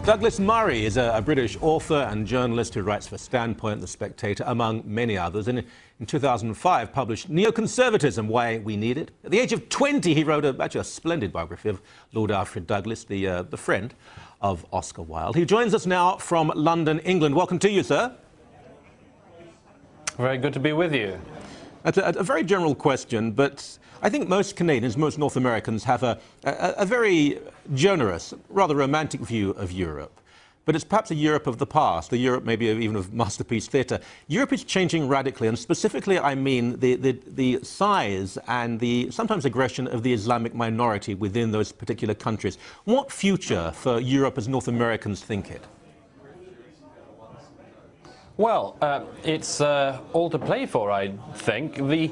Douglas Murray is a British author and journalist who writes for Standpoint, The Spectator, among many others. And in 2005, published Neoconservatism, Why We Need It. At the age of 20, he wrote actually a splendid biography of Lord Alfred Douglas, the friend of Oscar Wilde. He joins us now from London, England. Welcome to you, sir. Very good to be with you. That's a very general question, but I think most Canadians, most North Americans have a very generous, rather romantic view of Europe. But it's perhaps a Europe of the past, a Europe maybe even of masterpiece theatre. Europe is changing radically, and specifically I mean the size and the sometimes aggression of the Islamic minority within those particular countries. What future for Europe as North Americans think it? Well, it's all to play for, I think. The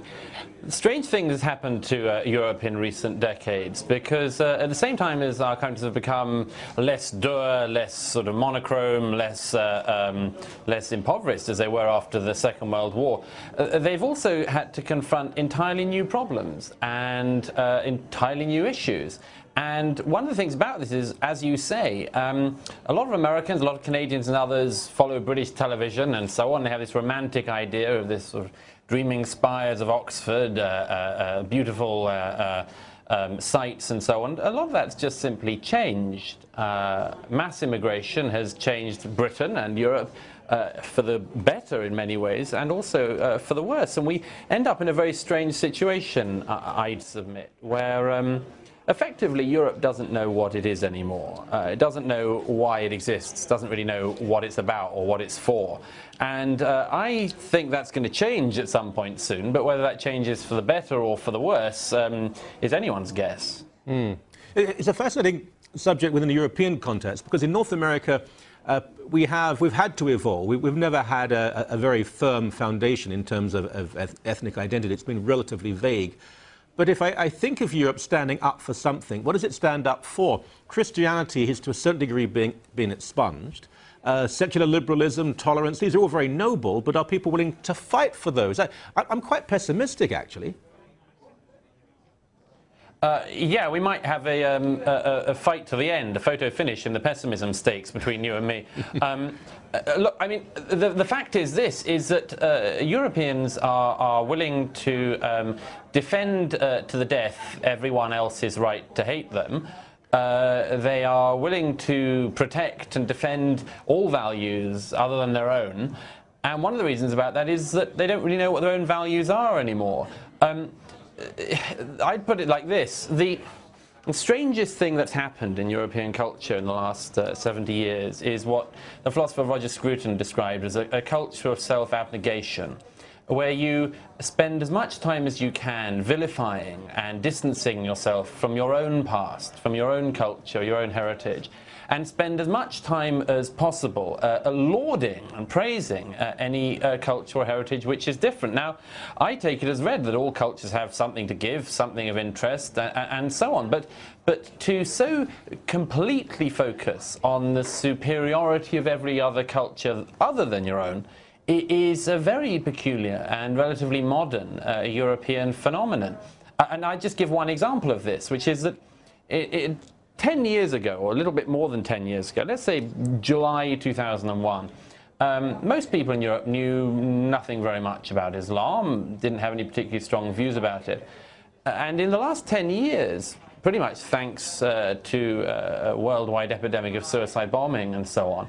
strange thing has happened to Europe in recent decades, because at the same time as our countries have become less dour, less sort of monochrome, less impoverished as they were after the Second World War, they've also had to confront entirely new problems and entirely new issues. And one of the things about this is, as you say, a lot of Americans, a lot of Canadians and others follow British television and so on. They have this romantic idea of this sort of dreaming spires of Oxford, beautiful sights and so on. A lot of that's just simply changed. Mass immigration has changed Britain and Europe for the better in many ways, and also for the worse. And we end up in a very strange situation, I'd submit, where effectively, Europe doesn't know what it is anymore. It doesn't know why it exists, doesn't really know what it's about or what it's for. And I think that's going to change at some point soon, but whether that changes for the better or for the worse is anyone's guess. It's a fascinating subject within the European context, because in North America, we've had to evolve. We've never had a very firm foundation in terms of ethnic identity. It's been relatively vague. But if I think of Europe standing up for something, what does it stand up for? Christianity is to a certain degree being expunged. Secular liberalism, tolerance, these are all very noble, but are people willing to fight for those? I'm quite pessimistic, actually. Yeah, we might have a fight to the end, a photo finish in the pessimism stakes between you and me. Look, I mean, the fact is this, is that Europeans are willing to defend to the death everyone else's right to hate them. They are willing to protect and defend all values other than their own. And one of the reasons about that is that they don't really know what their own values are anymore. I'd put it like this. The strangest thing that's happened in European culture in the last 70 years is what the philosopher Roger Scruton described as a culture of self-abnegation, where you spend as much time as you can vilifying and distancing yourself from your own past, from your own culture, your own heritage, and spend as much time as possible lauding and praising any culture or heritage which is different. Now, I take it as read that all cultures have something to give, something of interest, and so on. But to so completely focus on the superiority of every other culture other than your own, it is a very peculiar and relatively modern European phenomenon. And I just give one example of this, which is that 10 years ago, or a little bit more than 10 years ago, let's say July 2001, most people in Europe knew nothing very much about Islam, didn't have any particularly strong views about it. And in the last 10 years, pretty much thanks to a worldwide epidemic of suicide bombing and so on,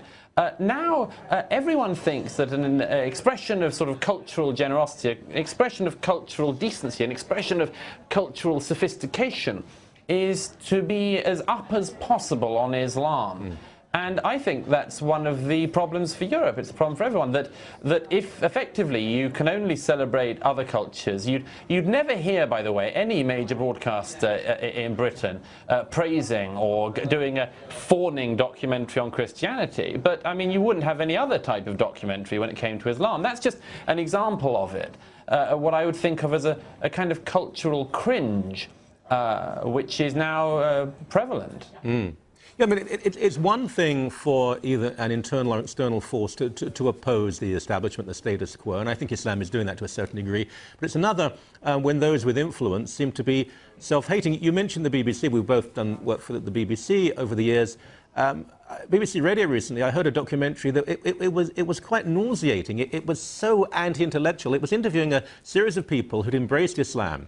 now everyone thinks that an expression of sort of cultural generosity, an expression of cultural decency, an expression of cultural sophistication is to be as up as possible on Islam. And I think that's one of the problems for Europe. It's a problem for everyone, that if effectively you can only celebrate other cultures, you'd never hear, by the way, any major broadcaster in Britain praising or doing a fawning documentary on Christianity. But, I mean, you wouldn't have any other type of documentary when it came to Islam. That's just an example of it, what I would think of as a kind of cultural cringe, which is now prevalent. Yeah, I mean, it's one thing for either an internal or external force to oppose the establishment, the status quo, and I think Islam is doing that to a certain degree. But it's another when those with influence seem to be self-hating. You mentioned the BBC. We've both done work for the BBC over the years. BBC Radio recently, I heard a documentary that it was quite nauseating. It was so anti-intellectual. It was interviewing a series of people who'd embraced Islam,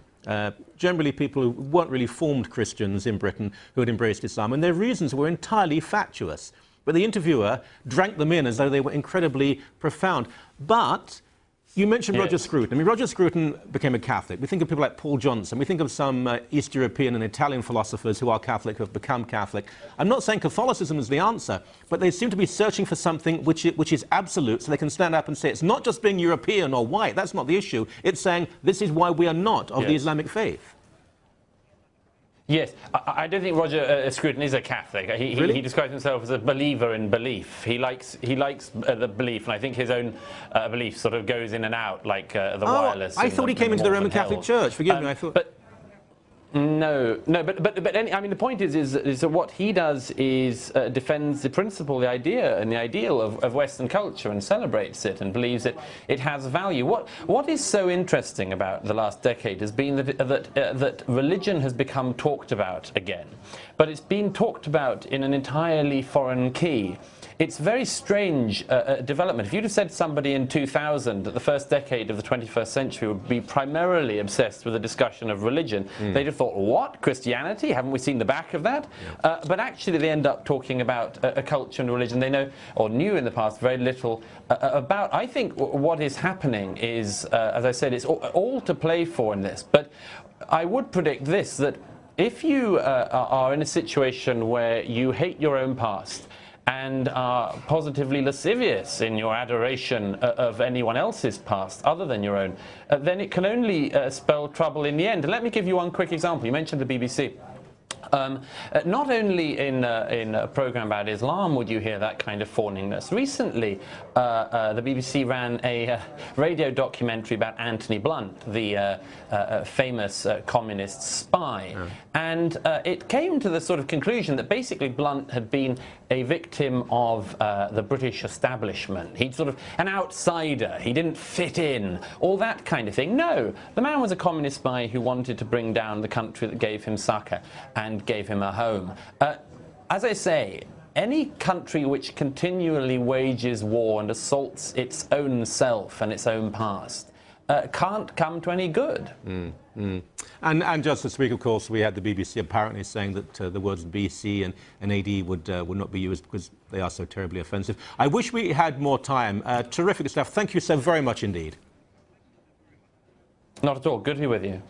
generally people who weren't really formed Christians in Britain who had embraced Islam, and their reasons were entirely fatuous. But the interviewer drank them in as though they were incredibly profound. But you mentioned Roger Scruton. I mean, Roger Scruton became a Catholic. We think of people like Paul Johnson. We think of some East European and Italian philosophers who are Catholic, who have become Catholic. I'm not saying Catholicism is the answer, but they seem to be searching for something which is absolute, so they can stand up and say it's not just being European or white. That's not the issue. It's saying this is why we are not of the Islamic faith. Yes, I don't think Roger Scruton is a Catholic. He describes himself as a believer in belief. He likes the belief, and I think his own belief sort of goes in and out like the wireless. I thought he came into the Roman Catholic Church. Forgive me, I thought. No, I mean, the point is that what he does is defends the principle, the idea, and the ideal of Western culture, and celebrates it, and believes that it has value. What is so interesting about the last decade has been that religion has become talked about again, but it's been talked about in an entirely foreign key. It's very strange development. If you'd have said somebody in 2000 that the first decade of the 21st century would be primarily obsessed with a discussion of religion, they'd have thought, what? Christianity? Haven't we seen the back of that? Yeah. But actually they end up talking about a culture and religion they know, or knew in the past, very little about. I think what is happening is, as I said, it's all to play for in this. But I would predict this, that if you are in a situation where you hate your own past, and are positively lascivious in your adoration of anyone else's past other than your own, then it can only spell trouble in the end. And let me give you one quick example. You mentioned the BBC. Not only in a program about Islam would you hear that kind of fawningness. Recently, the BBC ran a radio documentary about Anthony Blunt, the famous communist spy. Yeah. And it came to the sort of conclusion that basically Blunt had been a victim of the British establishment. He'd sort of an outsider. He didn't fit in, all that kind of thing. No, the man was a communist spy who wanted to bring down the country that gave him succor and gave him a home. As I say, any country which continually wages war and assaults its own self and its own past can't come to any good. And just this week, of course, we had the BBC apparently saying that the words BC and AD would not be used because they are so terribly offensive. I wish we had more time. Terrific stuff. Thank you so very much indeed. Not at all. Good to be with you.